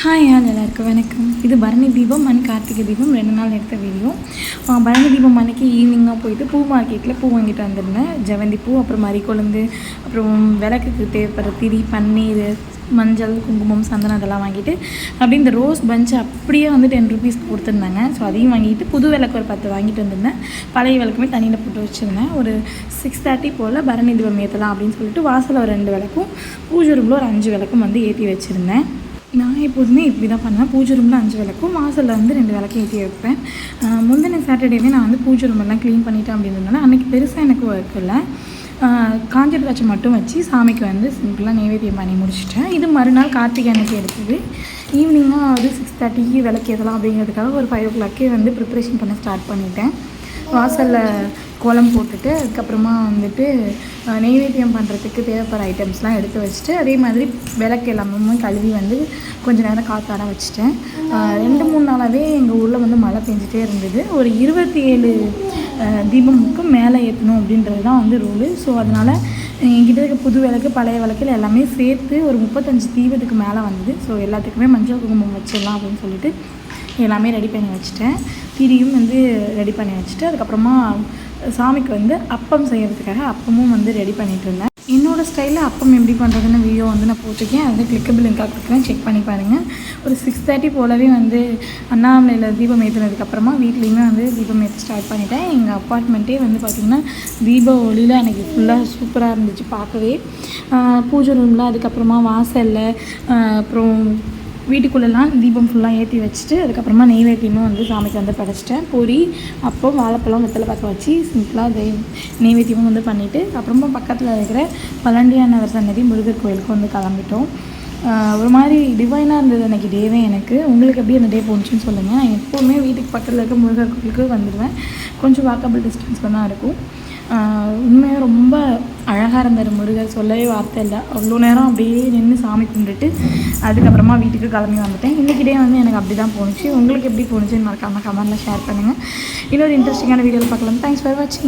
Hi எல்லாருக்கும் வணக்கம். இது பரணி தீபம் அண்ட் கார்த்திகை தீபம் 2 நாள் எடுத்த வீடியோ. பரணி தீபம் அன்றைக்கி ஈவினிங்காக போயிட்டு பூ மார்க்கெட்டில் பூ வாங்கிட்டு வந்திருந்தேன். ஜெவந்தி பூ, அப்புறம் மறிக்கொழுந்து, அப்புறம் விளக்குக்கு தேவைப்படுற திரி, பன்னீர், மஞ்சள், குங்குமம், சந்தனம் அதெல்லாம் வாங்கிட்டு அப்படியே இந்த ரோஸ் பஞ்ச் அப்படியே வந்து 10 ருபீஸ்க்கு கொடுத்துருந்தாங்க. ஸோ அதையும் வாங்கிட்டு புது விளக்கு ஒரு 10 வாங்கிட்டு வந்திருந்தேன். பழைய விளக்குமே தண்ணியில் போட்டு வச்சுருந்தேன். ஒரு 6:30 போல் பரணி தீபம் ஏற்றலாம் அப்படின்னு சொல்லிட்டு வாசலில் ஒரு 2 விளக்கும், பூஜை ரூமில் ஒரு 5 விளக்கும் வந்து ஏற்றி வச்சுருந்தேன். நான் எப்போதுமே இப்படி தான் பண்ணுவேன். பூஜை ரூமில் 5 விளக்கும், வாசலில் வந்து 2 விளக்கும் ஏற்றி வைப்பேன். முந்தின சாட்டர்டேவே நான் வந்து பூஜை ரூமெல்லாம் க்ளீன் பண்ணிட்டேன் அப்படின்றதுனால அன்றைக்கி பெருசாக எனக்கு ஒர்க் இல்லை. காஞ்ச திராட்சை மட்டும் வச்சு சாமிக்கு வந்து சிம்பிளாக நைவேத்தியம் பண்ணி முடிச்சிட்டேன். இது மறுநாள் கார்த்திகை அன்னைக்கு எடுத்தது. ஈவினிங்காக வந்து 6:30க்கு விளக்கு ஏற்றலாம் அப்படிங்கிறதுக்காக ஒரு 5 o'clock வந்து ப்ரிப்ரேஷன் பண்ண ஸ்டார்ட் பண்ணிட்டேன். வாசலில் கோலம் போட்டுட்டு அதுக்கப்புறமா வந்துட்டு நெய்வேத்தியம் பண்ணுறதுக்கு தேவைப்படுற ஐட்டம்ஸ்லாம் எடுத்து வச்சுட்டு, அதே மாதிரி விளக்கு எல்லாமே கழுவி வந்து கொஞ்சம் நேரம் காத்தாட வச்சுட்டேன். 2-3 நாளாகவே எங்கள் ஊரில் வந்து மழை பெஞ்சிட்டே இருந்தது. ஒரு 27 தீபமுக்கு மேலே ஏற்றணும் அப்படின்றது தான் வந்து ரூலு. ஸோ அதனால் என்கிட்ட இருக்க புது விளக்கு, பழைய விளக்கில் எல்லாமே சேர்த்து ஒரு 35 தீபத்துக்கு மேலே வந்தது. ஸோ எல்லாத்துக்குமே மஞ்சள் குங்குமம் வச்சிடலாம் அப்படின்னு சொல்லிட்டு எல்லாமே ரெடி பண்ணி வச்சுட்டேன். திரியும் வந்து ரெடி பண்ணி வச்சுட்டு, அதுக்கப்புறமா சாமிக்கு வந்து அப்பம் செய்கிறதுக்காக அப்பமும் வந்து ரெடி பண்ணிகிட்டு இருந்தேன். என்னோடய ஸ்டைலில் அப்பம் எப்படி பண்ணுறதுன்னு வீடியோ வந்து நான் போட்டிருக்கேன். அது கிளிக்கபிள் லிங்காக கொடுக்குறேன், செக் பண்ணி பாருங்கள். ஒரு 6:30 போலவே வந்து அண்ணாமலையில் தீபம் ஏற்றினதுக்கப்புறமா வீட்லேயுமே வந்து தீபம் ஏற்ற ஸ்டார்ட் பண்ணிட்டேன். எங்கள் அப்பார்ட்மெண்ட்டே வந்து பார்த்திங்கன்னா தீப ஒளியில் அன்றைக்கி ஃபுல்லாக சூப்பராக இருந்துச்சு பார்க்கவே. பூஜை ரூமில், அதுக்கப்புறமா வாசலில், அப்புறம் வீட்டுக்குள்ளெல்லாம் தீபம் ஃபுல்லாக ஏற்றி வச்சுட்டு, அதுக்கப்புறமா நெய்வேத்தியமும் வந்து சாமிக்கு வந்து படைச்சிட்டேன். பொரி, அப்போ வாழைப்பழம், வெத்தலை பாக்க வச்சு சிம்பிளாக நெய்வேத்தியமும் வந்து பண்ணிவிட்டு, அப்புறமா பக்கத்தில் இருக்கிற பழண்டியானவர் சன்னதி முருகர் கோயிலுக்கு வந்து கிளம்பிட்டோம். ஒரு மாதிரி டிவைனாக இருந்தது அன்றைக்கி டேவே எனக்கு. உங்களுக்கு எப்படி அந்த டே போணுச்சுன்னு சொல்லுங்கள். நான் எப்போவுமே வீட்டுக்கு பக்கத்தில் இருக்க முருகர் கோயிலுக்கு வந்துடுவேன். கொஞ்சம் வாக்கபிள் டிஸ்டன்ஸில் தான் இருக்கும். உண்மையாக ரொம்ப அழகாக இருந்தார் முருகர், சொல்லவே வார்த்தை இல்லை. அவ்வளோ நேரம் அப்படியே நின்று சாமி கும்பிட்டுட்டு அதுக்கப்புறமா வீட்டுக்கு கிளம்பி வந்துட்டேன். இன்றைக்கி டே வந்து எனக்கு அப்படி தான் போணுச்சு. உங்களுக்கு எப்படி போணுச்சுன்னு மறக்காமல் கமெண்ட்டில் ஷேர் பண்ணுங்கள். இன்னொரு இன்ட்ரெஸ்டிங்கான வீடியோவில் பார்க்கலாம். தேங்க்ஸ் ஃபார் வாட்சிங்.